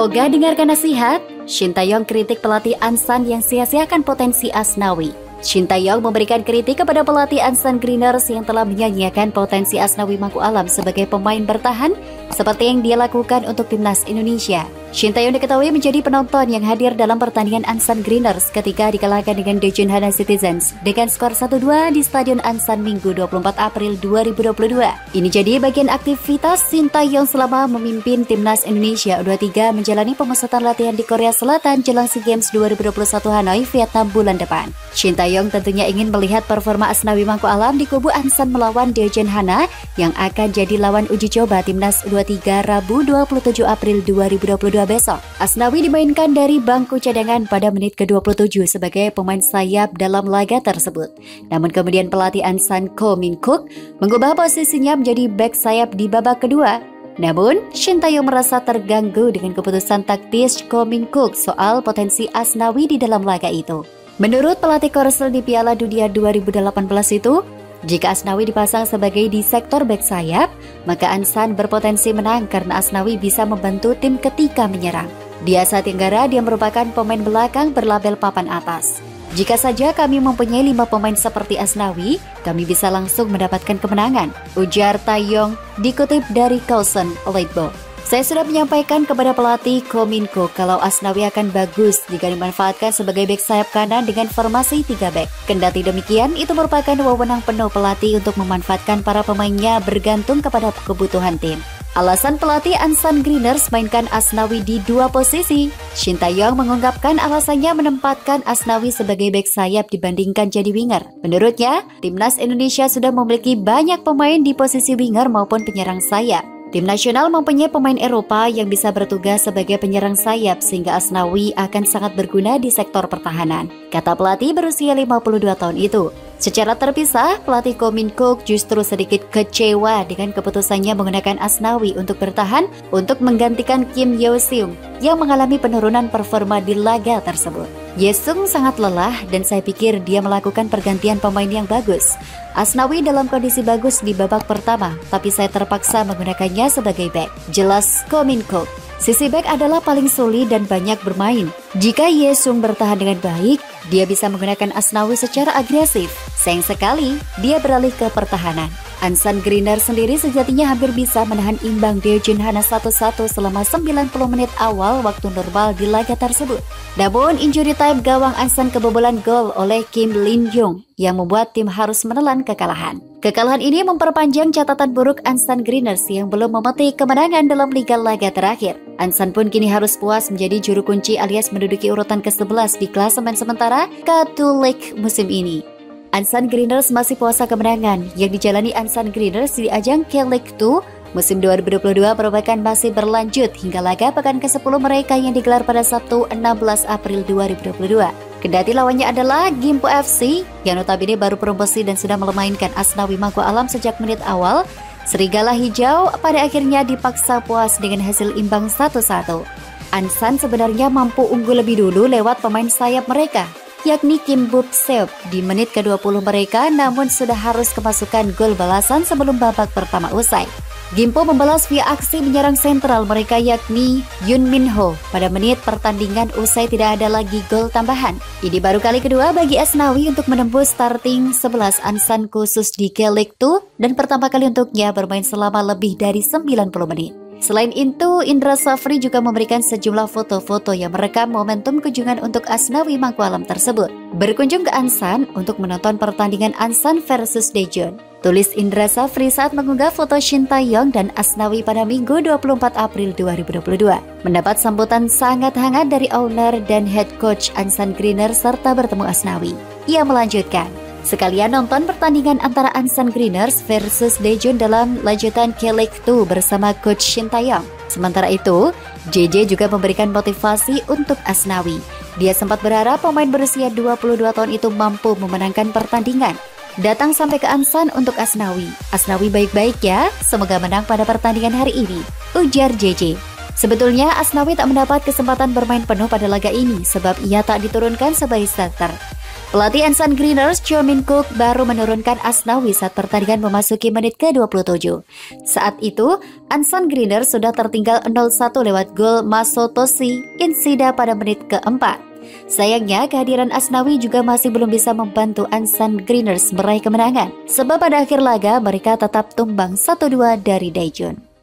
Ogah dengarkan nasihat, Shin Tae-yong kritik pelatih Ansan yang sia-siakan potensi Asnawi. Shin Tae-yong memberikan kritik kepada pelatih Ansan Greeners yang telah menyanyiakan potensi Asnawi Mangku Alam sebagai pemain bertahan seperti yang dia lakukan untuk timnas Indonesia. Shin Tae-yong diketahui menjadi penonton yang hadir dalam pertandingan Ansan Greeners ketika dikalahkan dengan Daejeon Hana Citizens dengan skor 1-2 di Stadion Ansan Minggu 24 April 2022. Ini jadi bagian aktivitas Shin Tae-yong selama memimpin timnas Indonesia U23 menjalani pemusatan latihan di Korea Selatan jelang SEA Games 2021 Hanoi, Vietnam bulan depan. Shin Tae-yong tentunya ingin melihat performa Asnawi Mangku Alam di kubu Ansan melawan Daejeon Hana yang akan jadi lawan uji coba timnas U23 Rabu 27 April 2022 besok. Asnawi dimainkan dari bangku cadangan pada menit ke-27 sebagai pemain sayap dalam laga tersebut. Namun kemudian pelatih Ansan Ko Min-kook mengubah posisinya menjadi bek sayap di babak kedua. Namun, Shin Tae-yong merasa terganggu dengan keputusan taktis Ko Min-kook soal potensi Asnawi di dalam laga itu. Menurut pelatih Korsel di Piala Dunia 2018 itu, jika Asnawi dipasang sebagai di sektor bek sayap, maka Ansan berpotensi menang karena Asnawi bisa membantu tim ketika menyerang. Di Asia Tenggara, dia merupakan pemain belakang berlabel papan atas. Jika saja kami mempunyai 5 pemain seperti Asnawi, kami bisa langsung mendapatkan kemenangan, ujar Tae-yong dikutip dari Kausen Leitbo. Saya sudah menyampaikan kepada pelatih Ko Min-kook kalau Asnawi akan bagus jika dimanfaatkan sebagai bek sayap kanan dengan formasi 3 bek. Kendati demikian, itu merupakan wewenang penuh pelatih untuk memanfaatkan para pemainnya bergantung kepada kebutuhan tim. Alasan pelatih Ansan Greeners mainkan Asnawi di 2 posisi. Shin Tae-yong mengungkapkan alasannya menempatkan Asnawi sebagai bek sayap dibandingkan jadi winger. Menurutnya, timnas Indonesia sudah memiliki banyak pemain di posisi winger maupun penyerang sayap. Tim nasional mempunyai pemain Eropa yang bisa bertugas sebagai penyerang sayap sehingga Asnawi akan sangat berguna di sektor pertahanan, kata pelatih berusia 52 tahun itu. Secara terpisah, pelatih Ko Min-kook justru sedikit kecewa dengan keputusannya menggunakan Asnawi untuk bertahan untuk menggantikan Kim Yo-seung yang mengalami penurunan performa di laga tersebut. Ye-seung sangat lelah dan saya pikir dia melakukan pergantian pemain yang bagus. Asnawi dalam kondisi bagus di babak pertama, tapi saya terpaksa menggunakannya sebagai bek, jelas Ko Min-kook. Sisi bek adalah paling sulit dan banyak bermain. Jika Ye-seung bertahan dengan baik, dia bisa menggunakan Asnawi secara agresif. Sayang sekali, dia beralih ke pertahanan. Ansan Greeners sendiri sejatinya hampir bisa menahan imbang Daejeon Hana 1-1 selama 90 menit awal waktu normal di laga tersebut. Namun, injury time gawang Ansan kebobolan gol oleh Kim Lin-young yang membuat tim harus menelan kekalahan. Kekalahan ini memperpanjang catatan buruk Ansan Greeners yang belum memetik kemenangan dalam liga laga terakhir. Ansan pun kini harus puas menjadi juru kunci alias menduduki urutan ke-11 di klasemen sementara K2 League musim ini. Ansan Greeners masih puasa kemenangan yang dijalani Ansan Greeners di ajang K-League 2 musim 2022 merupakan masih berlanjut hingga laga pekan ke-10 mereka yang digelar pada Sabtu 16 April 2022. Kendati lawannya adalah Gimpo FC yang notabene baru promosi dan sudah memainkan Asnawi Mangku Alam sejak menit awal, Serigala Hijau pada akhirnya dipaksa puas dengan hasil imbang 1-1. Ansan sebenarnya mampu unggul lebih dulu lewat pemain sayap mereka, yakni Kim Buk-seop di menit ke-20 mereka, namun sudah harus kemasukan gol balasan sebelum babak pertama usai. Gimpo membalas via aksi menyerang sentral mereka yakni Yoon Min-ho pada menit pertandingan usai tidak ada lagi gol tambahan. Ini baru kali kedua bagi Asnawi untuk menembus starting 11 Ansan khusus di K-League 2 dan pertama kali untuknya bermain selama lebih dari 90 menit. Selain itu, Indra Safri juga memberikan sejumlah foto-foto yang merekam momentum kunjungan untuk Asnawi Mangku Alam tersebut. Berkunjung ke Ansan untuk menonton pertandingan Ansan versus Daejeon, tulis Indra Safri saat mengunggah foto Shin Tae-yong dan Asnawi pada Minggu 24 April 2022. Mendapat sambutan sangat hangat dari owner dan head coach Ansan Greeners serta bertemu Asnawi. Ia melanjutkan, sekalian nonton pertandingan antara Ansan Greeners versus Daejeon dalam lanjutan K-League 2 bersama Coach Shin Tae-yong. Sementara itu, JJ juga memberikan motivasi untuk Asnawi. Dia sempat berharap pemain berusia 22 tahun itu mampu memenangkan pertandingan. Datang sampai ke Ansan untuk Asnawi. Asnawi baik-baik ya, semoga menang pada pertandingan hari ini, ujar JJ. Sebetulnya Asnawi tak mendapat kesempatan bermain penuh pada laga ini sebab ia tak diturunkan sebagai starter. Pelatih Ansan Greeners, Cho Min Kook, baru menurunkan Asnawi saat pertandingan memasuki menit ke-27. Saat itu, Ansan Greeners sudah tertinggal 0-1 lewat gol Masotoshi Insida pada menit ke-4. Sayangnya, kehadiran Asnawi juga masih belum bisa membantu Ansan Greeners meraih kemenangan, sebab pada akhir laga mereka tetap tumbang 1-2 dari Daejeon.